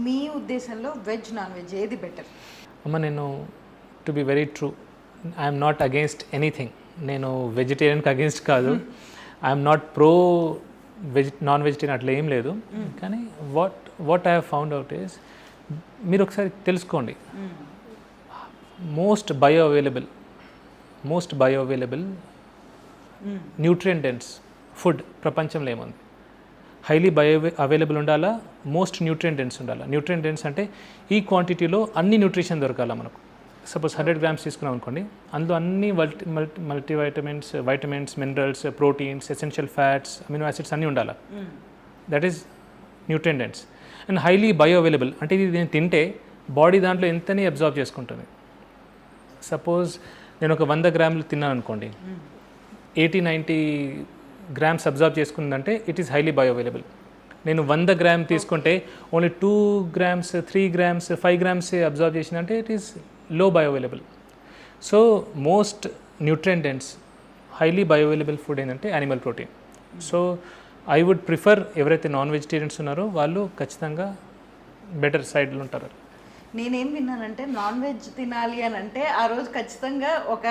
మీ ఉద్దేశంలో veg non veg ఏది better? అమ్మ, నేను to be very true, I'm not against anything. నేను వెజిటేరియన్కి అగేన్స్ట్ కాదు, I'm not pro non vegetarian అట్లా ఏం లేదు. కానీ what I have found out is, మీరు ఒకసారి తెలుసుకోండి, most bio available nutrient dense food ప్రపంచంలో ఏముంది? హైలీ బయో అవైలబుల్ ఉండాలా, మోస్ట్ న్యూట్రియంట్ డెన్స్ ఉండాలా. న్యూట్రియంట్ డెన్స్ అంటే ఈ క్వాంటిటీలో అన్ని న్యూట్రిషన్ దొరకాలా మనకు. సపోజ్ 100 grams తీసుకున్నాం అనుకోండి, అందులో అన్ని vitamins, minerals, proteins, essential fats, amino acids అన్నీ ఉండాలా. That is nutrient dense. And highly bio available అంటే ఇది నేను తింటే బాడీ దాంట్లో ఎంతని అబ్జార్బ్ చేసుకుంటుంది. సపోజ్ నేను ఒక 100 grams తిన్నాను అనుకోండి, 80-90 grams అబ్జార్బ్ చేసుకుందంటే it is highly bio available. నేను 100 grams తీసుకుంటే only 2 grams, 3 grams, 5 grams absorb చేసిందంటే it is low bio available. So most nutrient dense highly bio available food ఏంటంటే animal protein. So I would prefer ఎవరైతే non vegetarians ఉన్నారో వాళ్ళు ఖచ్చితంగా better సైడ్లో ఉంటారు. నేనేం విన్నానంటే నాన్ వెజ్ తినాలి అని అంటే ఆ రోజు ఖచ్చితంగా ఒక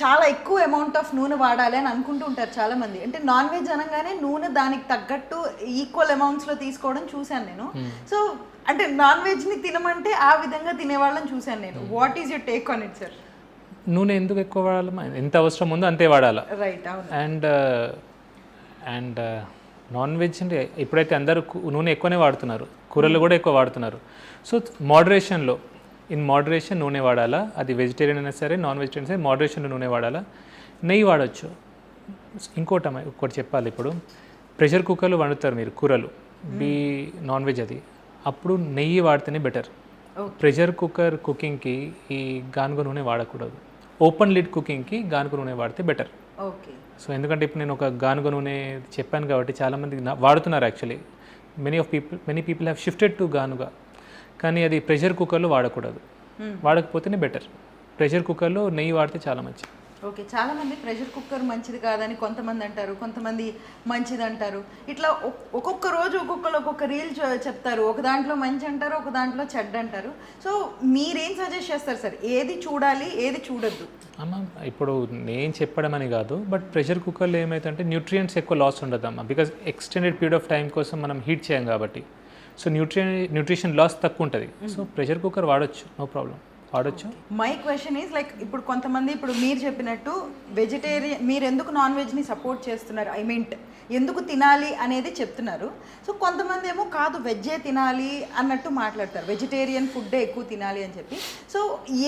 చాలా ఎక్కువ అమౌంట్ ఆఫ్ నూనె వాడాలి అని అనుకుంటూ ఉంటారు చాలామంది. అంటే నాన్ వెజ్ అనగానే నూనె దానికి తగ్గట్టు ఈక్వల్ అమౌంట్స్లో తీసుకోవడం చూశాను నేను. సో అంటే నాన్ వెజ్ని తినమంటే ఆ విధంగా తినేవాళ్ళని చూశాను నేను. What is your take on it sir? నూనె ఎందుకు ఎక్కువ వాడాలమ్మా? ఎంత అవసరం ఉందో అంతే వాడాలి. రైట్, అవును. అండ్ నాన్ వెజ్ అంటే ఇప్పుడైతే అందరూ నూనె ఎక్కువనే వాడుతున్నారు, కూరలు కూడా ఎక్కువ వాడుతున్నారు. సో ఇన్ మోడరేషన్ నూనె వాడాలా. అది వెజిటేరియన్ అయినా సరే, నాన్ వెజిటేరియన్ సరే, మోడరేషన్లో నూనె వాడాలా. నెయ్యి వాడచ్చు. ఇంకోటి చెప్పాలి, ఇప్పుడు ప్రెషర్ కుక్కర్లో వండుతారు మీరు కూరలు, నాన్ వెజ్ అది, అప్పుడు నెయ్యి వాడితేనే బెటర్. ప్రెషర్ కుక్కర్ కుకింగ్కి ఈ గానుగ నూనె వాడకూడదు. ఓపెన్ లిడ్ కుకింగ్కి గానుగ నూనె వాడితే బెటర్. ఓకే. సో ఎందుకంటే ఇప్పుడు నేను ఒక గానుగ నూనె చెప్పాను కాబట్టి చాలామంది వాడుతున్నారు. Actually many people have shifted to గానుగ. కానీ అది ప్రెషర్ కుక్కర్లో వాడకూడదు. వాడకపోతేనే బెటర్. ప్రెషర్ కుక్కర్లో నెయ్యి వాడితే చాలా మంచిది. ఓకే. చాలామంది ప్రెషర్ కుక్కర్ మంచిది కాదని కొంతమంది అంటారు, కొంతమంది మంచిది అంటారు. ఇట్లా ఒక్కొక్క రోజు ఒక్కొక్క రీల్ చెప్తారు. ఒక దాంట్లో మంచి అంటారు, ఒక దాంట్లో చెడ్డ అంటారు. సో మీరేం సజెస్ట్ చేస్తారు సార్? ఏది చూడాలి, ఏది చూడొద్దు? అమ్మ, ఇప్పుడు నేను చెప్పడం అని కాదు, బట్ ప్రెషర్ కుక్కర్లో ఏమైతుందంటే న్యూట్రియంట్స్ ఎక్కువ లాస్ ఉండదమ్మా. Because extended period of time కోసం మనం హీట్ చేయం కాబట్టి. సో న్యూట్రిషన్ లాస్ తక్కువ ఉంటుంది. సో ప్రెషర్ కుక్కర్ వాడచ్చు, నో ప్రాబ్లం, వాడచ్చు. మై క్వశ్చన్ ఈజ్ లైక్, ఇప్పుడు కొంతమంది ఇప్పుడు మీరు చెప్పినట్టు వెజిటేరియన్, మీరు ఎందుకు నాన్ వెజ్ని సపోర్ట్ చేస్తున్నారు, ఐ మీన్ ఎందుకు తినాలి అనేది చెప్తున్నారు. సో కొంతమంది ఏమో కాదు వెజ్జే తినాలి అన్నట్టు మాట్లాడతారు, వెజిటేరియన్ ఫుడ్డే ఎక్కువ తినాలి అని చెప్పి. సో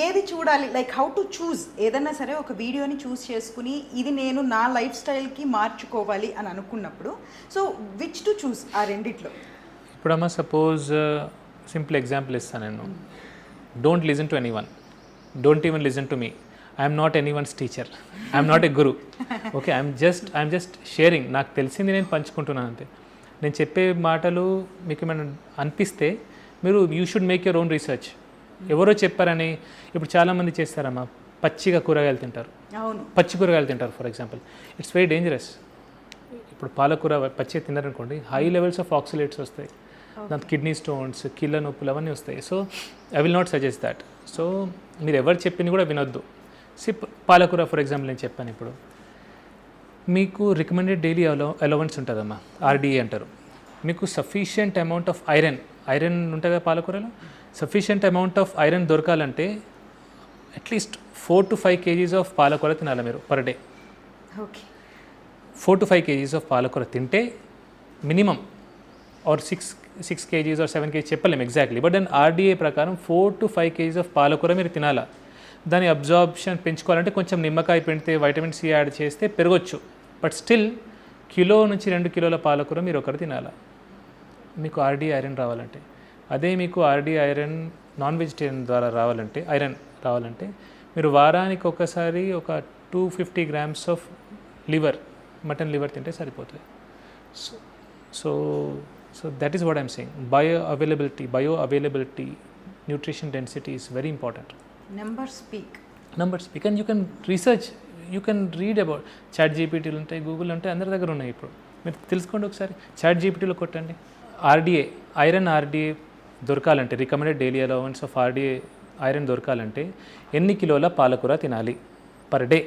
ఏది చూడాలి, లైక్ హౌ టు చూస్? ఏదన్నా సరే ఒక వీడియోని చూస్ చేసుకుని ఇది నేను నా లైఫ్ స్టైల్కి మార్చుకోవాలి అని అనుకున్నప్పుడు, సో విచ్ టు చూస్ ఆ రెండిట్లో? ఇప్పుడమ్మా సపోజ్ సింపుల్ ఎగ్జాంపుల్ ఇస్తాను నేను. Don't listen to anyone, don't even listen to me. I'm not anyone's teacher, I'm not a Guru. Okay, I'm just sharing. నాకు తెలిసింది నేను పంచుకుంటున్నాను అంతే. నేను చెప్పే మాటలు మీకు ఏమైనా అనిపిస్తే మీరు you should make your own research. ఎవరో చెప్పారని ఇప్పుడు చాలామంది చేస్తారమ్మా, పచ్చిగా కూరగాయలు తింటారు. అవును, పచ్చి కూరగాయలు తింటారు. For example, it's very dangerous. ఇప్పుడు పాలకూర పచ్చిగా తిన్నారనుకోండి, హై లెవెల్స్ ఆఫ్ ఆక్సిలేట్స్ వస్తాయి, దాంతో కిడ్నీ స్టోన్స్, కీళ్ళ నొప్పులు అవన్నీ వస్తాయి. So I will not suggest that. So మీరు ఎవరు చెప్పింది కూడా వినొద్దు. పాలకూర ఫర్ ఎగ్జాంపుల్ నేను చెప్పాను, ఇప్పుడు మీకు రికమెండెడ్ డైలీ అలవెన్స్ ఉంటుందమ్మా, ఆర్డీఏ అంటారు. మీకు సఫిషియంట్ అమౌంట్ ఆఫ్ ఐరన్ ఉంటుంది కదా పాలకూరలో. సఫిషియంట్ అమౌంట్ ఆఫ్ ఐరన్ దొరకాలంటే అట్లీస్ట్ 4 to 5 kgs ఆఫ్ పాలకూర తినాలి మీరు per day. Okay. 4 to 5 kgs of పాలకూర తింటే minimum, or 6 kgs or 7 kgs చెప్పలేము ఎగ్జాక్ట్లీ, బట్ దెన్ ఆర్డీఏ ప్రకారం 4 to 5 kgs ఆఫ్ పాలకూర మీరు తినాలా. దాని అబ్జార్ప్షన్ పెంచుకోవాలంటే కొంచెం నిమ్మకాయ పిండితే, వైటమిన్ సి యాడ్ చేస్తే పెరగొచ్చు. బట్ స్టిల్ 1 నుంచి 2 కిలోల పాలకూర మీరు ఒకటి తినాలా మీకు ఆర్డీఏ ఐరన్ రావాలంటే. అదే మీకు ఆర్డీఏ ఐరన్ నాన్ వెజిటేరియన్ ద్వారా ఐరన్ రావాలంటే మీరు వారానికి ఒకసారి ఒక 250 grams ఆఫ్ మటన్ లివర్ తింటే సరిపోతుంది. So that is what I'm saying. Bioavailability, nutrition density is very important. Numbers speak, and you can research, you can read about ChatGPT ఉంటాయి, Google ఉంటాయి, అందరి దగ్గర ఉన్నాయి. ఇప్పుడు మీరు తెలుసుకోండి ఒకసారి. ChatGPTలో కొట్టండి ఐరన్ ఆర్డీఏ దొరకాలంటే recommended daily allowance of RDA iron దొరకాలంటే ఎన్ని కిలోల పాలకూర తినాలి పర్ డే?